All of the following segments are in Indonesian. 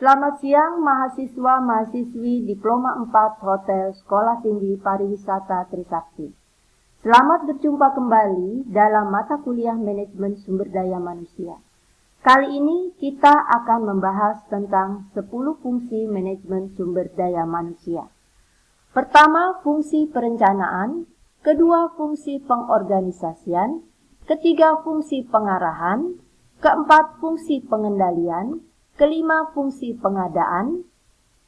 Selamat siang mahasiswa-mahasiswi Diploma 4 Hotel Sekolah Tinggi Pariwisata Trisakti. Selamat berjumpa kembali dalam mata kuliah Manajemen Sumber Daya Manusia. Kali ini kita akan membahas tentang 10 fungsi manajemen sumber daya manusia. Pertama, fungsi perencanaan, kedua, fungsi pengorganisasian, ketiga, fungsi pengarahan, keempat, fungsi pengendalian, kelima, fungsi pengadaan,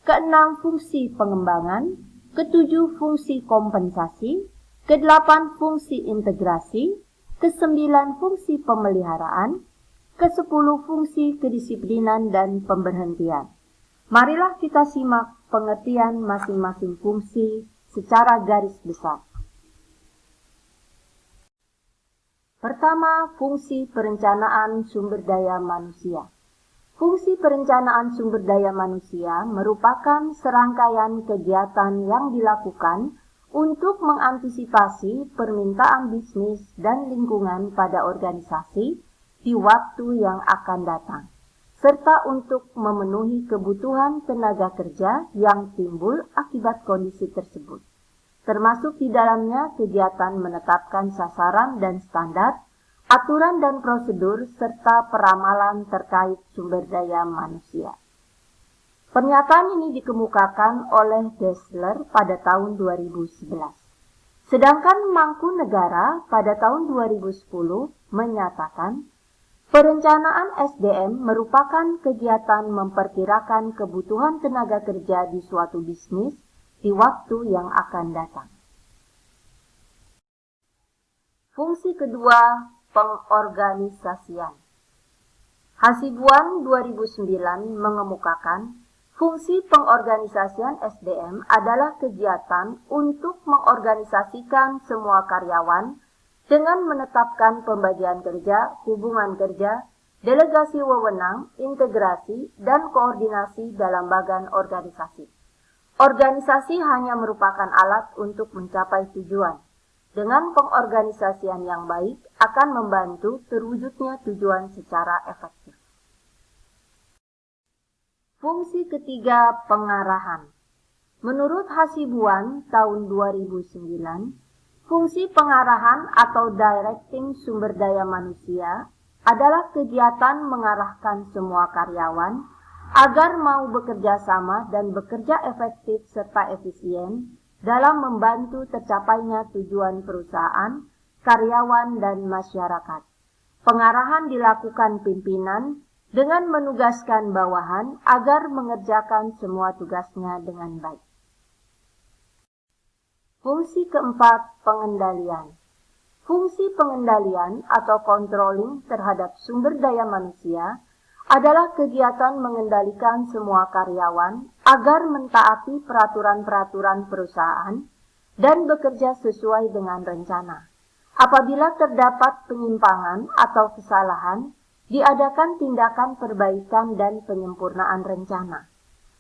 keenam, fungsi pengembangan, ketujuh, fungsi kompensasi, kedelapan, fungsi integrasi, kesembilan, fungsi pemeliharaan, kesepuluh, fungsi kedisiplinan dan pemberhentian. Marilah kita simak pengertian masing-masing fungsi secara garis besar. Pertama, fungsi perencanaan sumber daya manusia. Fungsi perencanaan sumber daya manusia merupakan serangkaian kegiatan yang dilakukan untuk mengantisipasi permintaan bisnis dan lingkungan pada organisasi di waktu yang akan datang, serta untuk memenuhi kebutuhan tenaga kerja yang timbul akibat kondisi tersebut. Termasuk di dalamnya kegiatan menetapkan sasaran dan standar, aturan dan prosedur, serta peramalan terkait sumber daya manusia. Pernyataan ini dikemukakan oleh Dessler pada tahun 2011. Sedangkan Mangkunegara pada tahun 2010 menyatakan, perencanaan SDM merupakan kegiatan memperkirakan kebutuhan tenaga kerja di suatu bisnis di waktu yang akan datang. Fungsi kedua, pengorganisasian. Hasibuan 2009 mengemukakan, fungsi pengorganisasian SDM adalah kegiatan untuk mengorganisasikan semua karyawan dengan menetapkan pembagian kerja, hubungan kerja, delegasi wewenang, integrasi, dan koordinasi dalam bagan organisasi. Organisasi hanya merupakan alat untuk mencapai tujuan. Dengan pengorganisasian yang baik akan membantu terwujudnya tujuan secara efektif. Fungsi ketiga, pengarahan. Menurut Hasibuan tahun 2009, fungsi pengarahan atau directing sumber daya manusia adalah kegiatan mengarahkan semua karyawan agar mau bekerja sama dan bekerja efektif serta efisien dalam membantu tercapainya tujuan perusahaan, karyawan, dan masyarakat. Pengarahan dilakukan pimpinan dengan menugaskan bawahan agar mengerjakan semua tugasnya dengan baik. Fungsi keempat, pengendalian. Fungsi pengendalian atau controlling terhadap sumber daya manusia adalah kegiatan mengendalikan semua karyawan agar mentaati peraturan-peraturan perusahaan dan bekerja sesuai dengan rencana. Apabila terdapat penyimpangan atau kesalahan, diadakan tindakan perbaikan dan penyempurnaan rencana.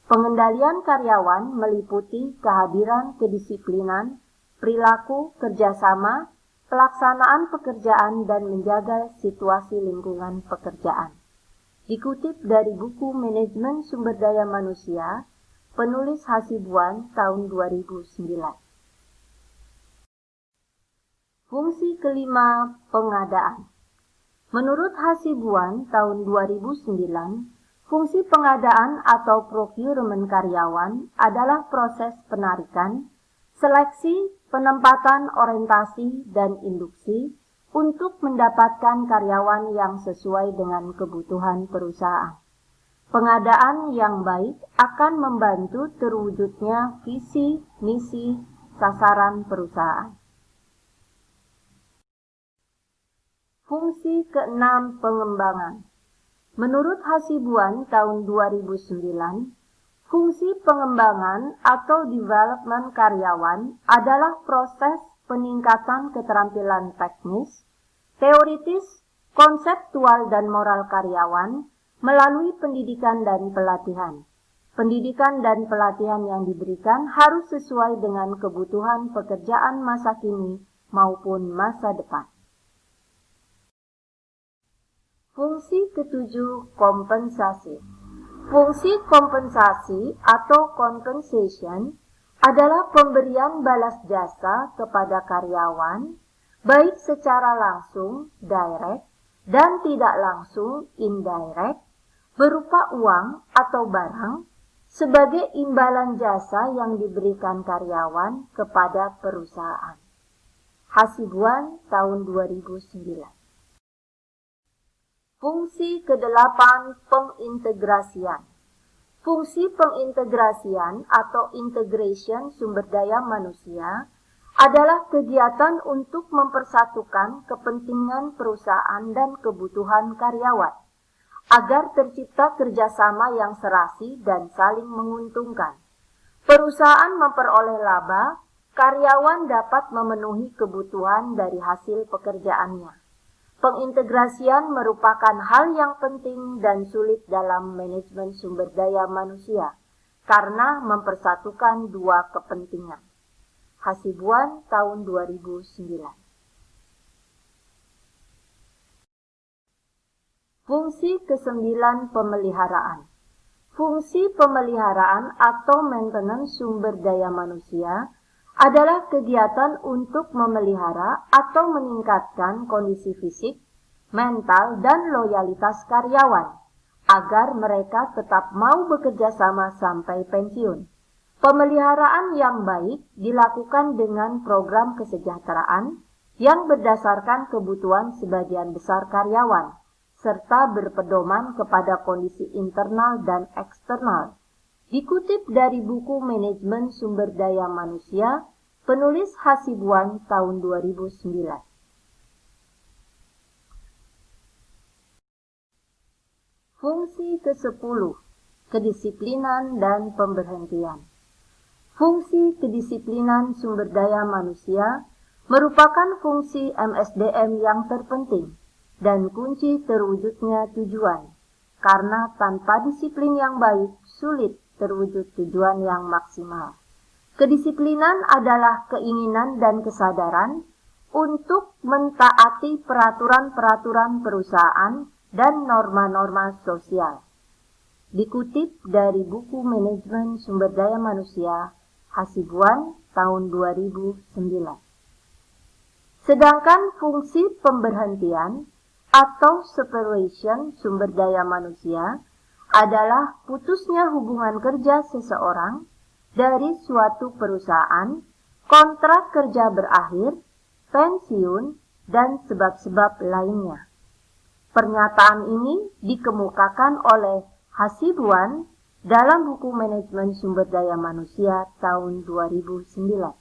Pengendalian karyawan meliputi kehadiran kedisiplinan, perilaku, kerjasama, pelaksanaan pekerjaan, dan menjaga situasi lingkungan pekerjaan. Dikutip dari buku Manajemen Sumber Daya Manusia, penulis Hasibuan tahun 2009. Fungsi kelima, pengadaan. Menurut Hasibuan tahun 2009, fungsi pengadaan atau procurement karyawan adalah proses penarikan, seleksi, penempatan orientasi, dan induksi untuk mendapatkan karyawan yang sesuai dengan kebutuhan perusahaan. Pengadaan yang baik akan membantu terwujudnya visi, misi, sasaran perusahaan. Fungsi keenam, pengembangan. Menurut Hasibuan tahun 2009, fungsi pengembangan atau development karyawan adalah proses peningkatan keterampilan teknis, teoritis, konseptual, dan moral karyawan melalui pendidikan dan pelatihan. Pendidikan dan pelatihan yang diberikan harus sesuai dengan kebutuhan pekerjaan masa kini maupun masa depan. Fungsi ketujuh, kompensasi. Fungsi kompensasi atau compensation adalah pemberian balas jasa kepada karyawan, baik secara langsung, direct, dan tidak langsung, indirect, berupa uang atau barang, sebagai imbalan jasa yang diberikan karyawan kepada perusahaan. Hasibuan tahun 2009. Fungsi ke-8, pengintegrasian. Fungsi pengintegrasian atau integration sumber daya manusia adalah kegiatan untuk mempersatukan kepentingan perusahaan dan kebutuhan karyawan, agar tercipta kerjasama yang serasi dan saling menguntungkan. Perusahaan memperoleh laba, karyawan dapat memenuhi kebutuhan dari hasil pekerjaannya. Pengintegrasian merupakan hal yang penting dan sulit dalam manajemen sumber daya manusia karena mempersatukan dua kepentingan. Hasibuan tahun 2009. Fungsi ke-9, pemeliharaan. Fungsi pemeliharaan atau maintenance sumber daya manusia adalah kegiatan untuk memelihara atau meningkatkan kondisi fisik, mental, dan loyalitas karyawan, agar mereka tetap mau bekerja sama sampai pensiun. Pemeliharaan yang baik dilakukan dengan program kesejahteraan yang berdasarkan kebutuhan sebagian besar karyawan, serta berpedoman kepada kondisi internal dan eksternal. Dikutip dari buku Manajemen Sumber Daya Manusia, penulis Hasibuan tahun 2009. Fungsi ke-10, kedisiplinan dan pemberhentian. Fungsi kedisiplinan sumber daya manusia merupakan fungsi MSDM yang terpenting dan kunci terwujudnya tujuan, karena tanpa disiplin yang baik, sulit terwujud tujuan yang maksimal. Kedisiplinan adalah keinginan dan kesadaran untuk mentaati peraturan-peraturan perusahaan dan norma-norma sosial. Dikutip dari buku Manajemen Sumber Daya Manusia, Hasibuan tahun 2009. Sedangkan fungsi pemberhentian atau separation sumber daya manusia adalah putusnya hubungan kerja seseorang dari suatu perusahaan, kontrak kerja berakhir, pensiun, dan sebab-sebab lainnya. Pernyataan ini dikemukakan oleh Hasibuan dalam buku Manajemen Sumber Daya Manusia tahun 2009.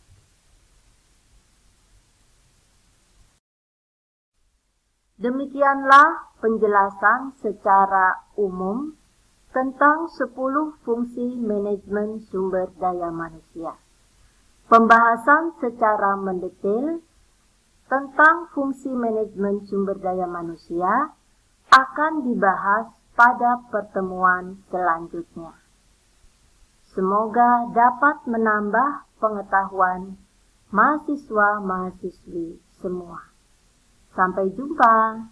Demikianlah penjelasan secara umum tentang 10 fungsi manajemen sumber daya manusia. Pembahasan secara mendetail tentang fungsi manajemen sumber daya manusia akan dibahas pada pertemuan selanjutnya. Semoga dapat menambah pengetahuan mahasiswa-mahasiswi semua. Sampai jumpa.